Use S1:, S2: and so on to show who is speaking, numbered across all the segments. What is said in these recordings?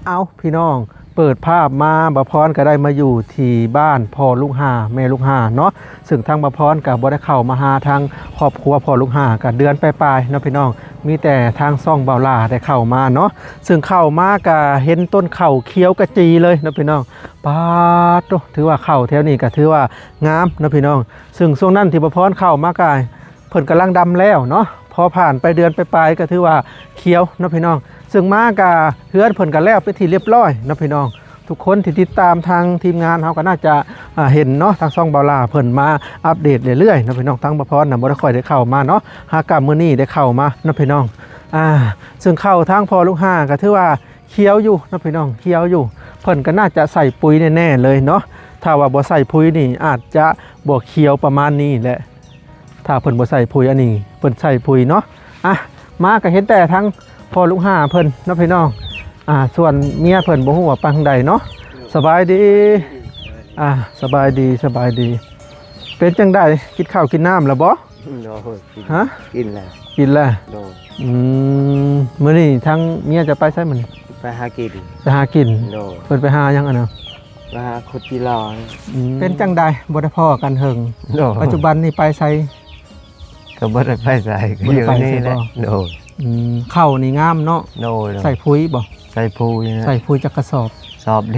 S1: เอาพี่น้องเปิดภาพมาบพรก็ได้มาอยู่ที่บ้านพ่อลูกห่าแม่ลูกห่าเนาะซึ่งทางบพรกับบ่ได้เข้ามาหาทางครอบครัวพ่อลูกห่ากับเดือนปลายๆเนาะพี่น้องมีแต่ทางซ่องเบาล่าได้เข้ามาเนาะซึ่งเข้ามาก็เห็นต้นเข่าเขียวกระจีเลยเนาะพี่น้องปาดโตถือว่าเข่าแถวนี้ก็ถือว่างามเนาะพี่น้องซึ่งช่วงนั้นที่บพรเข้ามากายเพิ่นกำลังดำแล้วเนาะพอผ่านไปเดือนปลายๆก็ถือว่าเขียวเนาะพี่น้องซึ่งมากาเฮือนเพิ่นก็แล้วไปที่เรียบร้อยเนาะพี่น้องทุกคนที่ติดตามทางทีมงานเขาก็น่าจะเห็นเนาะทางซ่องเบาล่าเพิ่นมาอัปเดตเรื่อยๆเนาะพี่น้องทั้งบพรน่ะบ่ได้ค่อยได้เข้ามาเนาะหากมื้อนี้ได้เข้ามาเนาะพี่น้องซึ่งเข้าทางพอลูกห่าก็ถือว่าเขียวอยู่เนาะพี่น้องเขียวอยู่เพิ่นก็น่าจะใส่ปุ๋ยแน่ๆเลยเนาะถ้าว่าบ่ใส่ปุ๋ยนี่อาจจะบ่เขียวประมาณนี้แหละถ้าเพิ่นบ่ใส่ปุ๋ยอันนี้เพิ่นใส่ปุ๋ยเนาะมาก็เห็นแต่ทั้งพอลูกห่าเพิ่นเนาะพี่น้องส่วนเมียเพิ่นบ่ฮู้ว่าไปทางใดเนาะสบายดีสบายดีสบายดีเป็นจังได๋กินข้าวกินน้ำแล้วบ่ฮะ
S2: กินแล้ว
S1: มื้อนี้ทางเมียจะไปไสมื้อนี้
S2: ไปหากิน
S1: เพิ่นไปหาหยังอะเนาะ
S2: ไปหาขุดที่รอ
S1: เป็นจังได๋บ่ได้พ้อกันเฮิงปัจจุบันนี้ไปไส
S2: ก็บ่ได้ไปไสก็อยู่นี่แหละ
S1: ข้าวนี่งามเนาะใส่ปุ๋ยบ่
S2: ใส่ปุ๋ย
S1: ใส่ปุ๋ยจักกระสอบ
S2: เ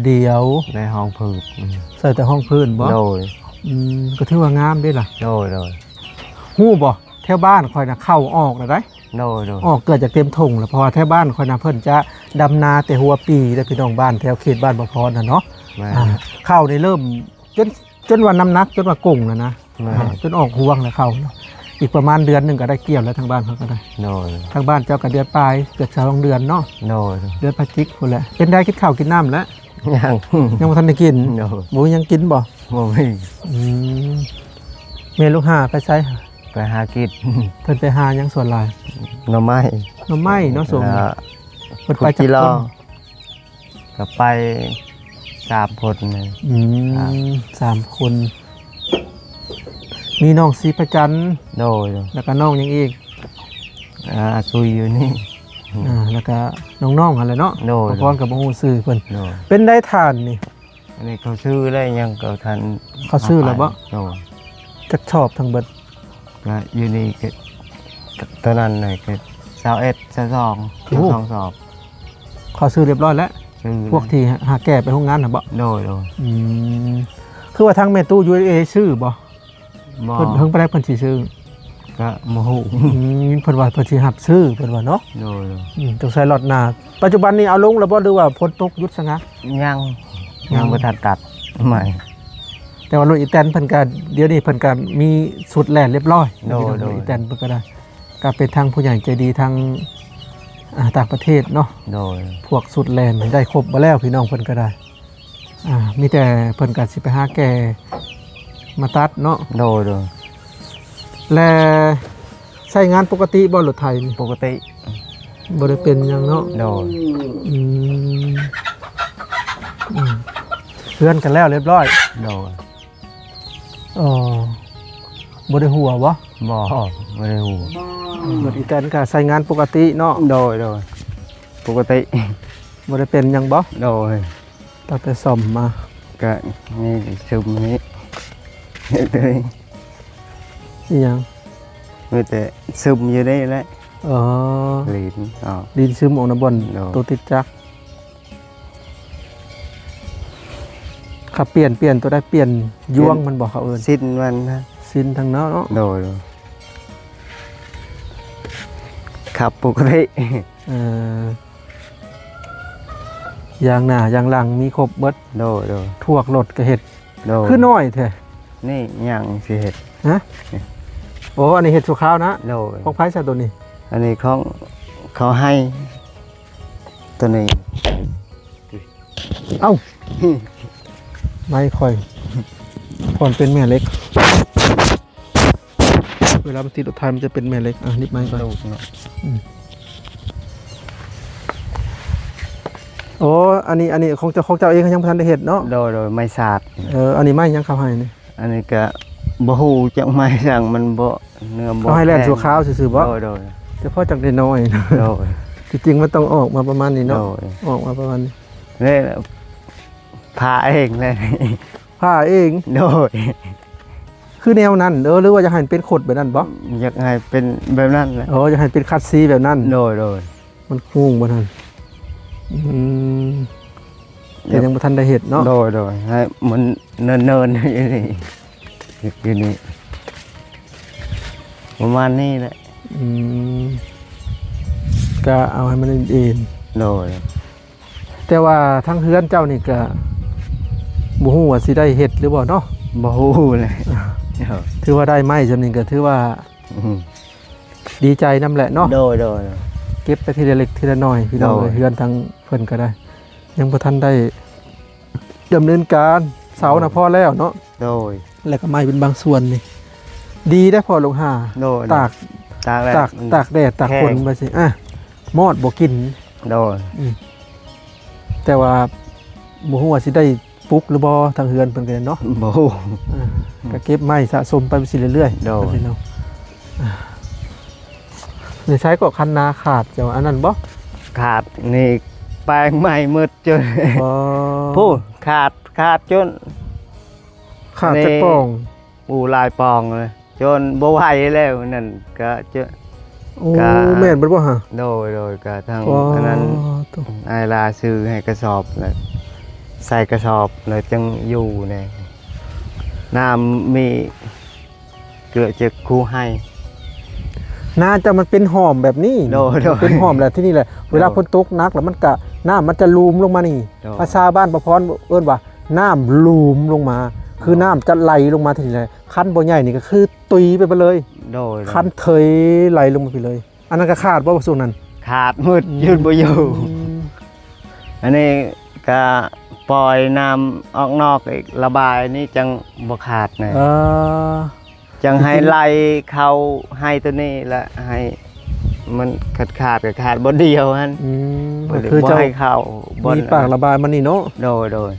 S2: ดียวในห้องพื้น
S1: ใส่แต่ห้องพื้นบ่ก็ถือว่างามได้ล่ะฮู้บ่แถวบ้านข่อยน่ะเข้าออกแล้วได้ออกเกิดจากเต็มทงแล้วเพราะว่าแถวบ้านข่อยน่ะเพิ่นจะดำนาแต่หัวปีแล้วพี่น้องบ้านแถวเขตบ้านบ่พรน่ะเนาะเข้านี่เริ่มจนว่าน้ำหนักจนว่ากงแล้วนะจนออกห่วงแล้วเข้าอีกประมาณเดือนนึงก็ได้เกี่ยวแล้วทางบ้านเขาก็ได้ทางบ้านเจ้าก็เดือนปลายเกิด2 เดือนเนาะเดือนพฤศจิกพุ่นแหละเป็นได้กินข้าวกินน้ำแล้วยังบ่ทันได้กินหมูยังกินบ่
S2: มี
S1: แม่ลูกห่าไปไส
S2: ไปหากิน
S1: เพิ่นไปหายังส่วนหลาย
S2: หน่อไม้
S1: เนาะส่ง
S2: เพิ่นไปจักคนก็ไป3 คนเลย
S1: 3 คนมีน้องศรีประจันแล้วก็น้องยังอีก
S2: ซุยอยู่นี่
S1: แล้วก็น้องๆอะไรเนาะพรกับบ่ฮู้ชื่อเพิ่นเป็นได้ทานนี่
S2: อันนี้เขาชื่อได้ยังก็ทัน
S1: เขาชื่อแล้วบ่จักชอบทั้งเบิด
S2: ก็อยู่นี่ก็ตอนนั้นน่ะก็21 22สอบ
S1: เขาชื่อเรียบร้อยแล้วพวกที่หาแก่ไปโรงงานน่ะบ่คือว่าทางแม่ตู้ USA ชื่อบ่เพิ่นไปได้เพิ่นสิซื้อ
S2: ก็บ่ฮู้
S1: เพิ่นว่าเพิ่นสิรับซื้อเพิ่นว่าเนาะต้องใส่รถหน้าปัจจุบันนี้เอาลงแล้วบ่หรือว่าฝนตกหยุดซะงั้น
S2: ยังบ่ทันตัดใหม่
S1: แต่ว่ารถอีแตนเพิ่นก็เดี๋ยวนี้เพิ่นก็มีสุดแล่นเรียบร้อยรถอีแตนเพิ่นก็ได้ก็เป็นทางผู้ใหญ่ใจดีทางต่างประเทศเนาะพวกสุดแล่นได้ครบบ่แล้วพี่น้องเพิ่นก็ได้มีแต่เพิ่นก็สิไปหาแก่มาตัดเนาะและใช้งานปกติบ่รถไถนี่
S2: ปกติ
S1: บ่ได้เป็นหยังเนาะเพื่อนกันแล้วเรียบร้อยบ่ได้หัวบ่
S2: บ่ได้หัว
S1: รถอีแตนก็ใช้งานปกติเนาะ
S2: ปกติ
S1: บ่ได้เป็นหยังบ่ตั้งแต่ซ่อมมา
S2: ก็นี่ซึมนี้เลย
S1: อีหยัง
S2: มีแต่ซึมอยู่ได้แหละ
S1: ดินซึมออกน้ำบ่อนตัวติดจักขับเปลี่ยนตัวได้เปลี่ยนยวงมันบอกเขา
S2: สิ้นมันนะ
S1: สิ้นทางเนาะ
S2: ขับปกติ
S1: ยางหน้ายางหลังมีครบเบิดทวกรถกระเห็ดคือน้อยแท้
S2: นี่อย่างสิเห็ด
S1: โอ้อันนี้เห็ดสุขาวนะของไผ่ใส่ตัวนี้
S2: อันนี้ของเขาให้ตัวนี้
S1: เอ้าไม่ค่อยผ่อนเป็นแม่เล็กเวลามันติดรถไทยมันจะเป็นแม่เล็กนิดไม้ก่อนโอ้อันนี้ของเจ้าเองยังพันได้เห็ดเนาะ
S2: โดยไม่สาด
S1: อันนี้ไม่ยังเขาให้นี่
S2: อันนี้ก็บ่ฮู้จักไม้สั่งมันบ่เนื้อบ่
S1: เขาให้แล่นสัวขาวซื่อๆบ่เฉพาะจักได้น้อย ที่จริงมันต้องออกมาประมาณนี้เนาะ
S2: โดย
S1: ออกมาประมาณนี้
S2: นี่พาเองเลย
S1: ผ้าเอง
S2: โดย
S1: คือแนวนั้นหรือว่าจะให้มันเป็นขดแบบนั้นบ่
S2: อยากให้เป็นแบบนั้นแหละ
S1: อ๋อจะให้เป็นคัดซีแบบนั้น
S2: โดย
S1: มันงงบ่ทันแต่ยังบ่ทันได้เฮ็ดเนาะ
S2: โดยให้มันเนินๆอยู่นี่ประมาณนี้แหละ
S1: ก็เอาให้มันเอง
S2: โดย
S1: แต่ว่าทั้งเฮือนเจ้านี่ก็บ่ฮู้ว่าสิได้เฮ็ดหรือบ่เนาะ
S2: บ่ฮู้เลยโดย
S1: ถือว่าได้ไม้จำนี้ก็ถือว่าดีใจนำแหละเนาะ
S2: โดย
S1: เก็บไปทีละเล็กทีละน้อยพี่น้อง
S2: โดย
S1: เฮือนทั้งเพิ่นก็ได้ ยังบ่ทันได้ดำเนินการเสาน่ะพอแล้วเนาะ
S2: โดย
S1: แล้วก็ไม้เป็นบางส่วนนี่ดีได้พอลงหา
S2: โดย
S1: ตาก
S2: ตากแหละ
S1: ตากแดดตากฝน
S2: แห้ง
S1: ไปสิมอดบ่กิน
S2: โดย
S1: แต่ว่าบ่ฮู้ว่าสิได้ปลุกหรือบ่ทางเฮือนเพิ่นก็ได้เนาะ
S2: บ่ฮู้
S1: ก็เก็บไม้สะสมไปสิเรื่อยๆ
S2: โดย
S1: พี่น้องนี่ใช้ก็คันนาขาดจะว่าอันนั้นบ่
S2: ขาดนี่แปลงใหม่มืดจน
S1: บ่
S2: พูดขาดจน
S1: ขาด
S2: นี่
S1: จากป่อง
S2: ลายปองเลยจนบ่ไหวแล้วนั่นก็จะ
S1: โอ้
S2: กะ
S1: แม่นเบิดบ่ฮะ
S2: โดยก็ทาง
S1: อ๋อ
S2: อันนั้น
S1: ตัว
S2: ไอลาซื้อให้กระสอบเลยใส่กระสอบเลยจังอยู่เนี่ยน้ำมีเกิดจากครูให้
S1: น่าจะมันเป็นหอมแบบนี้
S2: โดย
S1: เป็นหอมแหละที่นี่แหละเวลาฝนตกหนักแล้วมันก็น้ำมันจะลูมลงมานี่
S2: โดย
S1: ภาษาบ้านประพรเอิ้นว่าน้ำลูมลงมา คือน้ำจะไหลลงมาทีนี้เลยคันบ่ใหญ่นี่ก็คือตุยไปเลย
S2: โดย
S1: คันเทยไหลลงมาไปเลย อันนั้นก็ขาดบ่ว่าส่วนนั้น
S2: ขาดมืดยืนบ่อยู่อันนี้ก็ปล่อยน้ำออกนอกอีกระบายนี่จังบ่ขาดนะ
S1: เออ
S2: จังให้ไล่เข้าให้ตัวนี้และให้มันขาดก็ขาดบ่เดียวฮั่น
S1: ก็
S2: บ่
S1: คือเจ้า
S2: ให้เข้าบ่
S1: มีปากระบายมันนี่เนาะ
S2: โดย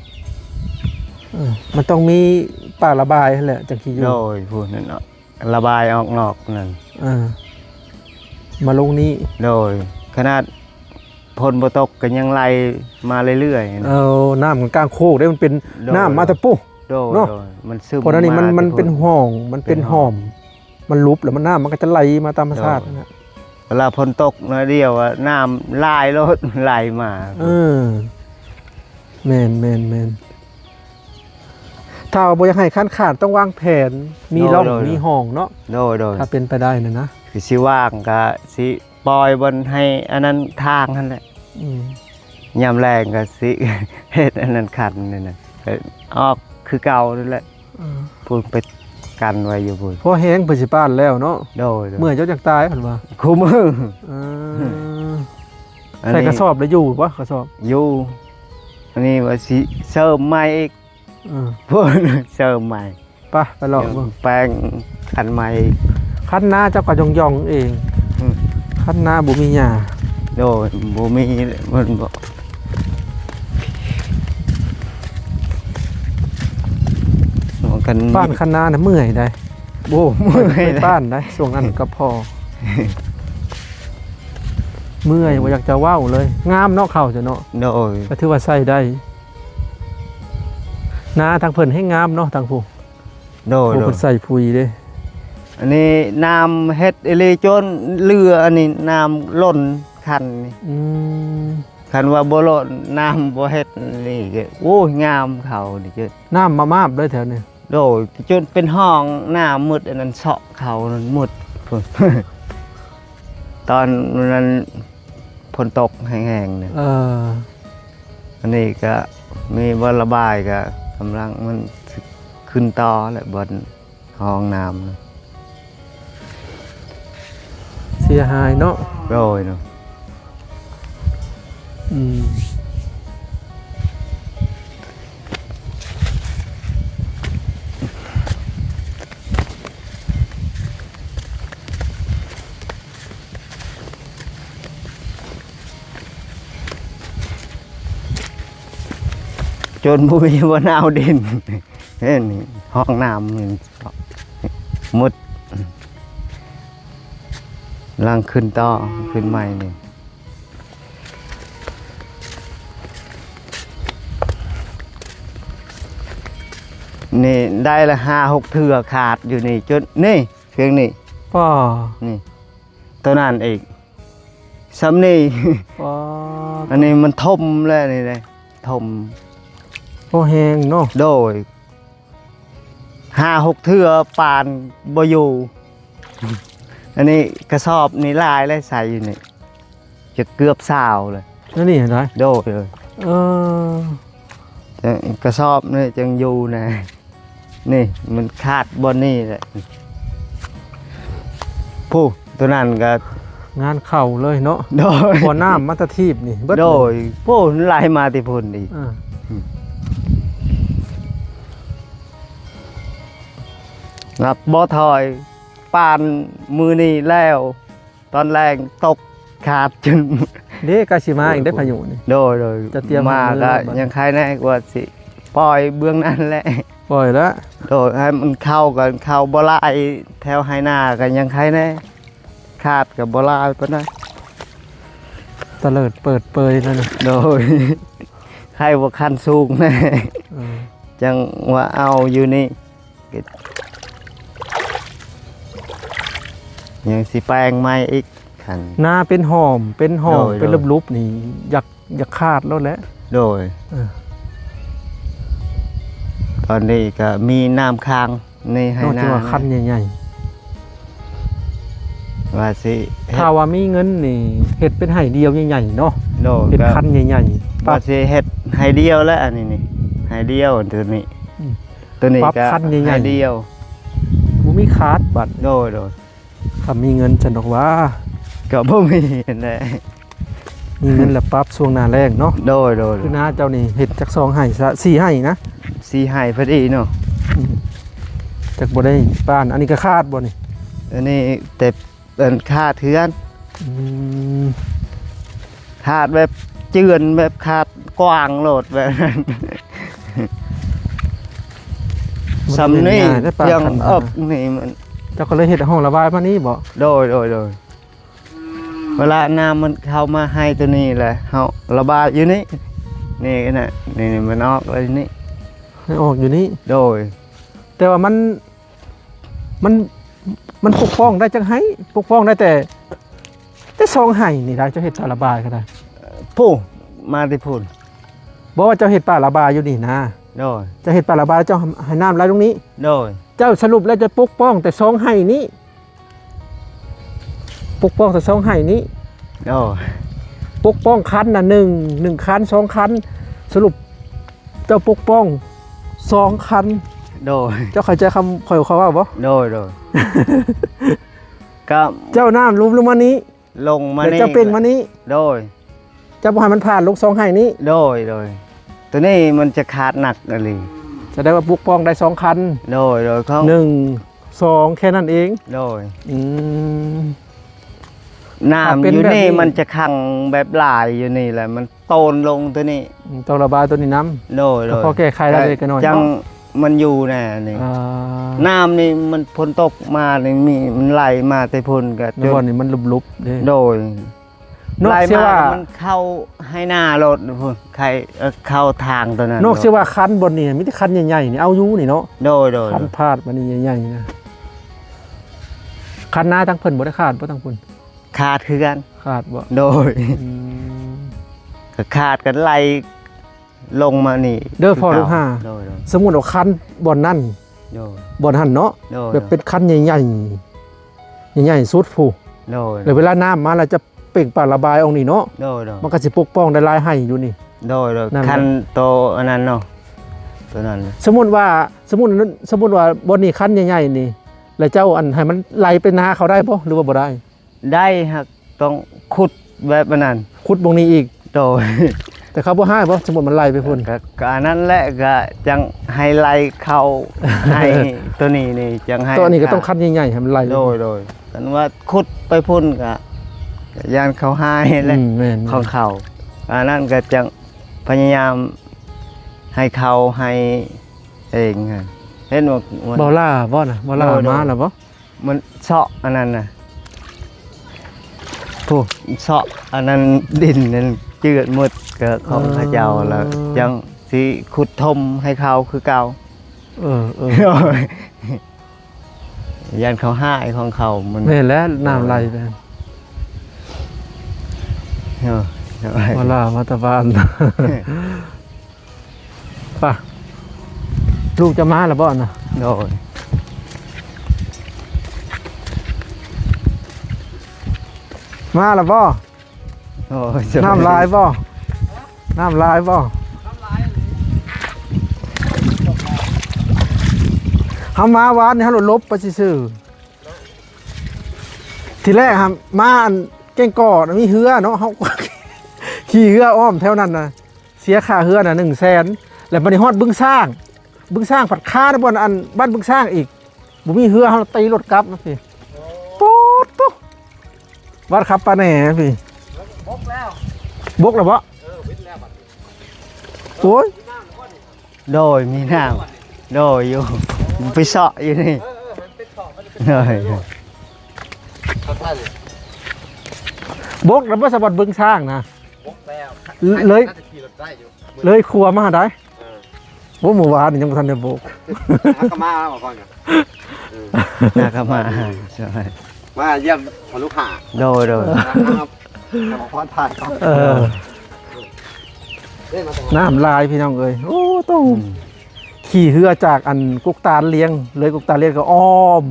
S1: มันต้องมีปากระบายนั่นแหละจังสิอยู่
S2: โดยพูดนั่นเนาะระบายออกนอกนั่น
S1: มาลงนี้
S2: โดยขนาดพลบ่ตกก็ยังไล่มาเรื่อยๆนะ
S1: เอาน้ำมันกลางโคกได้มันเป็น
S2: โดย
S1: น้ำมาแตะปุ๊
S2: โดย
S1: เนาะ
S2: มันซึม
S1: เพราะนั้นนี่มัน
S2: า
S1: เป็นห้องมันเป็นหอม มันลุบแล้วมันน้ำมันก็จะไหลมาตามธรรมชาตินั่นแหละ
S2: เวลาพลตกน้อยเดียวอะน้ำลายรถไหลมา
S1: แมนถ้าบ่อยากให้ขั้นขาดต้องวางแผนมีร่องมีห้องเนาะ
S2: โดย
S1: ถ้าเป็นไปได้นะ
S2: คือสิว่างก็สิปล่อยบนให้อันนั้นทางนั่นแหละ
S1: อืม
S2: ยามแรงก็สิ เฮ็ดอันนั้นขันนี่นะก็ออกคือเก่านั่นแหละพูดไปกันไว้อยู่พูด
S1: พอแห้งเพิ่นสิป้านแล้วเนาะ
S2: โดย
S1: เมื่อเจ้าจักตายเพิ่นว่า
S2: คู่มือ อัน
S1: ใส่
S2: นี้
S1: กระสอบแล้วอยู่บ่กระสอบ
S2: อยู่อันนี้ว่าสิเสริมใหม่อีกพูดเสริมใหม่
S1: ไปลองเบิ่ง
S2: แปลงขันใหม่อีก
S1: คันนาเจ้าก็ย่องๆเอง
S2: อืม
S1: คันนาบ่มีหญ้า
S2: โดยบ่มีมันบ่กัน
S1: ป้านคันนาน่ะเมื่อยได้
S2: โอ้ไม่
S1: ไป
S2: ได้
S1: ป้านได้ช่วงนั้นก็พอ เมื่อยบ่อยากจะเว้าเลย งามเนาะเข้าจะเนาะ
S2: โดย
S1: ก็ถือว่าใส่ได้นาทางเพิ่นให้งามเนาะทางผู้
S2: โดย
S1: ผู้
S2: โด
S1: เพิ่
S2: ย
S1: นใส่ปุ๋ยเด้
S2: อันนี้น้ำเฮ็ดเอเลจนเรืออันนี้น้ำล้นคันนี่
S1: อืม
S2: คันว่าบ่ล้นน้ำบ่เฮ็ดนี่ก็โอ้ยงามเขานี่จ้ะ
S1: น้ำมาบเลยแถวนี้
S2: โดยจนเป็นห้องน้ำมืดอันนั้นเสาะเขานั้นมืดพุ่น ตอนนั้นฝนตกแห้งๆเนี่ย อันนี้ก็มีบนระบายก็กำลังมันขึ้นต่อแหละบนห้องน้ำนะ
S1: เสียหายเนาะ
S2: โรยเนาะ
S1: อืม
S2: จนบุยบนเอาดิน เห็นนี่ห้องน้ำมันมุดลังขึ้นต่อขึ้นใหม่นี่ นี่ได้ละ5-6 เทื่อขาดอยู่นี่จนนี่เพียงนี่
S1: ป้อ
S2: นี่ตัวนั้นอีกซ้ำนี่
S1: ป้อ
S2: อันนี้มันทมแล้วนี่เลยทม
S1: โอ้แหงเนาะ
S2: โดย5-6 เทื่อปานบ่อยู่อันนี้กระสอบนี่ลายแล้วใส่อยู่นี่จะเกือบ20เลย
S1: นั่นนี่เห็นไหม
S2: โดยเลย
S1: เออ
S2: กระสอบนี่จังอยู่นะนี่มันขาดบนนี่แหละผู้ตัวนั้นก็
S1: งานเข่าเลยเนาะ
S2: โดย
S1: บ่อน้ำมัตทีบนี่เบิด
S2: โดยผู้ไล่มาติพุ่นอีก
S1: อ่า
S2: ครับบ่ถอยปานมือนี่แล้ว ตอนแรงตกขาดจน
S1: เด้กาชิมาเองได้พายุนี่
S2: โดย
S1: จะเตรียม
S2: มา
S1: มือ
S2: ก็
S1: บัด
S2: ยังใครแน่กว่าสิปล่อยเบื้องนั้นแหละ
S1: ปล่อยแล้ว
S2: โดยให้มันเข้ากันเข้าบ่ลายแถวไหหน้ากันยังใครแน่ขาดกับบ่ลายปานใด
S1: ตะเลิดเปิดเปยนั่นน่ะ
S2: โดย ใครว่าคันสูงแน่
S1: เออ
S2: จังว่าเอาอยู่นี่ยังสิแปลงใหม่อีกคัน
S1: หน้าเป็นหอมเป็นหอม
S2: โดย
S1: เป็นลุบๆนี่อยากขาดแล้วแหละ
S2: โดย
S1: เออ
S2: ตอนนี้ก็มีน้ำค้างในไห
S1: นอก
S2: ห
S1: จาก
S2: น้า
S1: ว่าคันใหญ่
S2: ว่าสิ
S1: ๆถ้าว่ามีเงินนี่เฮ็ดเป็นไห่เดียวใหญ่ๆเนาะ
S2: โดย
S1: เป็น
S2: ก็
S1: คันใหญ่ๆ
S2: ว่า
S1: ปั๊บ
S2: สิเฮ็ดให้เดียวแล้วอันนี้นี่ให้เดียวตัวนี้
S1: อืม
S2: ตัวนี้
S1: ปั๊บ
S2: ก็
S1: คันใหญ่ๆ
S2: ให้เดียว
S1: บ่มีขาดบัด
S2: โดย
S1: ถ้ามีเงินฉันบอกว่า
S2: ก็บ่มีแน่
S1: มีเงินแล้วปั๊บช่วงหน้าแรงเนาะ
S2: โดย
S1: คือน้าเจ้านี่เฮ็ดจัก2ไห่ซะ4ไห่นะ
S2: สิให้พอดีเนาะ
S1: จักบ่ได้บ้านอันนี้ก็คาดบ่นี่
S2: อันนี้แต่เป็นค่าเทือน
S1: อืม
S2: ขาดแบบเจือนแบบขาดกว้างโหลดแบบนั้นสำนี่
S1: ได้ปลา
S2: ยัง
S1: คัน
S2: อบนี่มัน
S1: เจ้าก็เลยเฮ็ดห้องระบายมานี่บ่
S2: โดยเวลาน้ำมันเข้ามาให้ตัวนี้แหละเฮาระบายอยู่นี่นี่นะนี่มันออกเลยนี่
S1: ให้ออกอยู่นี่
S2: โดย
S1: แต่ว่ามันปกป้องได้จังไห้ปกป้องได้แต่ซองไห้นี่ได้เจ้าเฮ็ดปลาระบายก็ได้
S2: ผู้มาที่พุ่น
S1: บ่ว่าเจ้าเฮ็ดปลาระบายอยู่นี่นะ
S2: โดย
S1: เจ้าเฮ็ดปลาระบายเจ้าให้น้ำไหลตรงนี้
S2: โดย
S1: เจ้าสรุปแล้วจะปกป้องแต่ซองไห้นี้ปกป้องแต่ซองไห้นี้
S2: โดย
S1: ปกป้องคันน่ะ1คัน2คันสรุปเจ้าปกป้อง2คัน
S2: โดย
S1: เจ้าเข้าใจคำข่อยเขาว่าบ่
S2: โดยก็
S1: เจ้าน้ำรูปลงมานี้
S2: ลงมา
S1: แล้ว
S2: นี่
S1: เจ้าเป่งมานี้
S2: โดย
S1: เจ้าบ่ให้มันผ่านลูกซองไห้นี้
S2: โดยตัวนี้มันจะขาดหนักอะไร
S1: แสดงว่าปกป้องได้2คัน
S2: โดยเขา
S1: 1 2แค่นั้นเอง
S2: โดย
S1: อืม
S2: น้ำ
S1: เป็น
S2: อยู่
S1: แบบนี้
S2: นี่มันจะขังแบบลายอยู่นี่แหละมันโตนลงตัวนี้
S1: ต้องระบายตัวนี้น้ำ
S2: โดย
S1: แล้วพอแก้ไขได้เลยกันหน่อย
S2: จัง
S1: เนาะ
S2: มันอยู่แน่นี่
S1: อ่า
S2: น้ำนี่มันพ้นตกมานี่มีมันไหลมาแต่พ้นกับ
S1: ในบ่อนนี่มันลุบๆเด้
S2: โดย
S1: นอก
S2: ไหล
S1: เสีย
S2: มา
S1: ว่า
S2: มันเข้าให้หน้ารถพุ่นใครเข้าทางตัวนั้น
S1: นอกเสียว่าคันบนนี่มีแต่คันใหญ่ๆนี่เอาอยู่นี่เนาะ
S2: โดย
S1: คันพาดมานี่ใหญ่ๆนะคันหน้าทั้งเพิ่นบ่ได้ขาดบ่ทั้งเพิ่น
S2: ขาดคือกัน
S1: ขาดบ่
S2: โดย
S1: อืม
S2: ก็ขาดกันไหลลงมานี่
S1: เด้อพ่อลูกห้า
S2: โดย
S1: สมมุติว่าคันบ่อนนั่น
S2: โดย
S1: บ่อนหั่นเนาะ
S2: โดย
S1: แบบเป็นคันใหญ่ๆใหญ่ๆสุดผู้
S2: โดย
S1: แล้วเวลาน้ำมาแล้วจะเปล่งปลั่งระบายออกนี่เนาะ
S2: โดย
S1: มันก็สิปกป้องได้หลายให้อยู่นี่
S2: โดย
S1: นั่นแหละ
S2: คันโตอันนั้นเนาะตัวนั้น
S1: สมมุติว่าบนนี่คันใหญ่ๆนี่ แล้วเจ้าอันให้มันไหลไปนาเขาได้บ่หรือว่าบ่ได้
S2: ได้ครับต้องขุดแบบนั้น
S1: ขุดบงนี้อีก
S2: โดย
S1: แต่เขาบ่ให้บ่สมมุติมันไหลไปพุ่น
S2: ก็อันนั้นแหละก็จังไฮไลท์เข้า ให้ตัวนี้นี่จังให้
S1: ตัวนี้ก็ต้องคันใหญ่ๆให้มันไหลไป
S2: โดยกันว่าขุดไปพุ่นก็ยานเขาให้แหละ
S1: แม่น
S2: ของเขาอันนั้นก็จังพยายามให้เขาให้เองฮะเห็นว่ามัน
S1: บ่ล่าบ่น่ะบ่ล่า
S2: โดย
S1: มาแล้วบ่
S2: มันเซาะอันนั้นน่ะผู้เซาะอันนั้นดินนั่นเจือดหมดก็ของพระเจ้าแล้วจังสิขุดทมให้เขาคือเก่า
S1: เออ
S2: โดยยันเขาหายของเขามัน
S1: แม่นแล้วน้ำไหลไป
S2: โดย
S1: มาล่ามาตะบานป่ะลูกจะมาแล้วบ่น่ะ
S2: โดย
S1: มาแล้วบ่
S2: โอ้ย
S1: น้ำลายบ่น้ำลายบ่เฮามาวานนี่เฮาลบไปซื่อๆทีแรกครับมาอันเก่งกอดมีเหือเนาะเฮา ขี่เหืออ้อมแถวนั้นน่ะเสียค่าเหือน่ะ100,000แล้วบัดนี้ฮอดบึงสร้างผัดค่าบ่อนอันบ้านบึงสร้างอีกบ่มีเหือเฮาตีรถกลับนะพี่ปุ๊ดตุ๊วัดขับปาแหน่พี่บกแล้วบ่วิทย์แล้วบัดโอ้ย
S2: โดยมีน้ำโดยอยู่ไปเสาะอยู่นี่โดย
S1: บกแล้วบ่สะบัดบึงสร้างนะเลยครัวมาได้บ่เมื่อวานนี่ยังบ่ทันได้บก
S3: ก็มาก่อน
S2: น่าก็มาใช่
S3: มาเยี่ยมพอลูกหา
S2: โดย
S3: นะครับขอพรถ่าย
S1: น้ำลายพี่น้องเอ้ยโอ้ต้องขี่เหือจากอันกุกตาลเลี้ยงเลยกุกตาลเลี้ยงก็อ้อม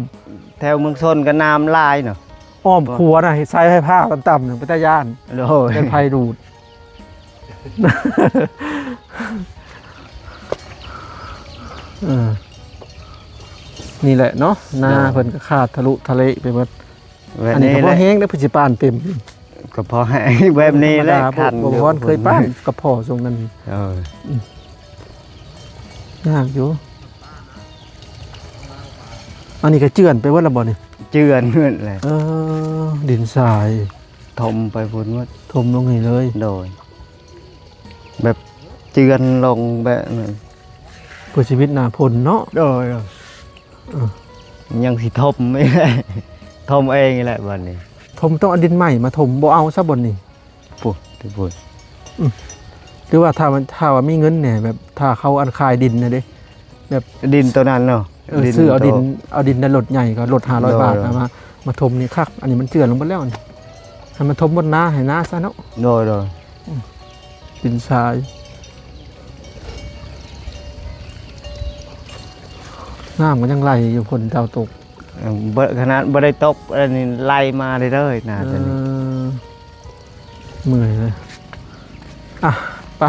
S2: แถวเมืองชนก็น้ำลายเนาะ
S1: อ้อมครัวนะใส่ให้ผ้าต่ำๆหนึ่งไปตาย่าน
S2: โดย
S1: เป็นไฟดูด นี่แหละเนาะนาเพิ่นก็ขาดทะลุทะเลไปหมด
S2: แบบ
S1: อันนี้
S2: นี้
S1: ก็
S2: แห
S1: พอ
S2: ละ
S1: แห้งได้วพจิปานเต็ม
S2: ก็พอให้แบบนี้แหละ
S1: ธรรมดาบ่พรเคยป้านกับพ่อทรงนั้น
S2: เออย
S1: ากอยู่อันนี้ก็เจือนไปว่าละบ่นี่
S2: เจือนนั่นแหละ
S1: ดินทราย
S2: ถมไปพุ่นหมด
S1: ถมลงนี่เลย
S2: โดย แบบเจือนลงแบบนั้น
S1: เพื่อชีวิตหน้าพลเนาะ
S2: โดยยังสิถมไม่ได้ถมเองนี่แหละวันนี้
S1: ถมต้องเอาดินใหม่มาถมบ่เอาซะบ่นี่
S2: ปุ๊บปุ๊บ
S1: หรือว่าถ้าว่ามีเงินเนี่ยแบบถ้าเขาอันคายดินนะเด้
S2: ดินตัวนั้นเนาะ
S1: ซื้อเอาดินในรถใหญ่ก็รถ500 บาท
S2: โดย
S1: มาถมนี่คักอันนี้มันเจือนลงไปแล้วนี่ให้มันถมบนนาให้นาซะเนาะ
S2: โดย
S1: ดินทรายน้ำมันยังไหลอยู่ฝนดาวตก
S2: ขนาดบ่ได้ตกอันนี้ไล่มาเลยนะตอนนี้
S1: เมื่อยเลยอ่ะไป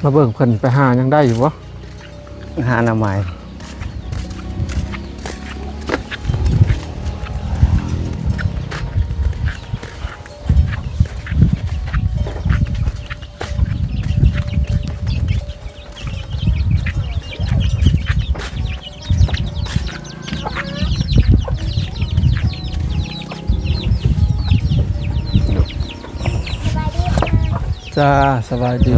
S1: มาเบิ่งเพิ่นไปหายังได้อยู่วะ
S2: หาหน้าไม้
S1: จ้าสบายดี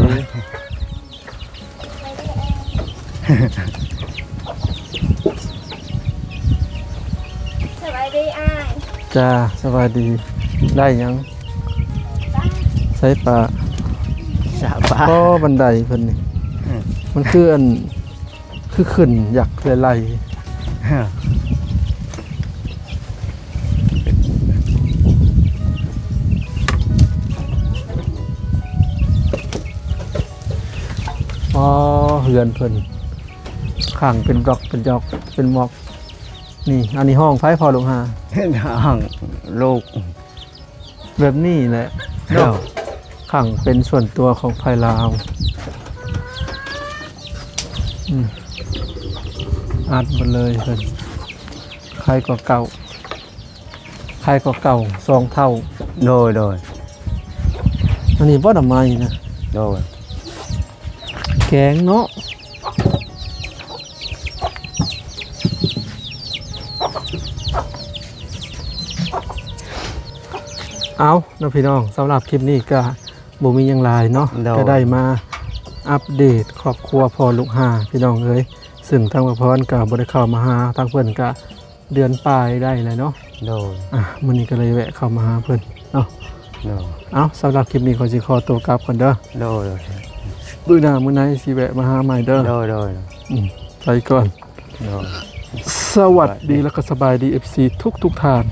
S4: สบายดีอ้าย
S1: จ้าสบายดีได้ยังใช้ปลา
S2: สาบา
S1: ก็บันไดเพิ่นนี่มันคืออันคือขึ้นอยากไหลอ๋อเฮือนเพิ่นข้างเป็นดอกเป็นจอกเป็นหมอกนี่อันนี้ห้องไฟพอลงหา
S2: น้องลูก
S1: แบบนี้แหละ
S2: เนาะ
S1: ข้างเป็นส่วนตัวของภายลาวอัดหมดเลยเพิ่นใครก็เก่า2 เท่า
S2: โดย
S1: อันนี้บ่ดอกไม้นะ
S2: โดย
S1: แกงเนาะเอาน้องพี่น้องสำหรับคลิปนี้ก็บ่มีหยังหลายเนาะก็ได้มาอัปเดตครอบครัวพ่อลูกห้าพี่น้องเอ้ยซึ่งทางประพรก็บ่ได้เข้ามาหาทางเพิ่นก็เดือนปลายได้แล้วเนาะ
S2: โดย
S1: มื้อนี้ก็เลยแวะเข้ามาหาเพิ่นเนาะ
S2: โดย
S1: เอาสำหรับคลิปนี้ขอสิขอตัวกลับก่อนเด้อ
S2: โดย
S1: มื้อหน้ามื้อไหนสิแวะมาหาใหม่เด้อ
S2: โดย
S1: อืม ไปก่อน
S2: โดย
S1: สวัสดีแล้วก็สบายดี FC ทุกท่าน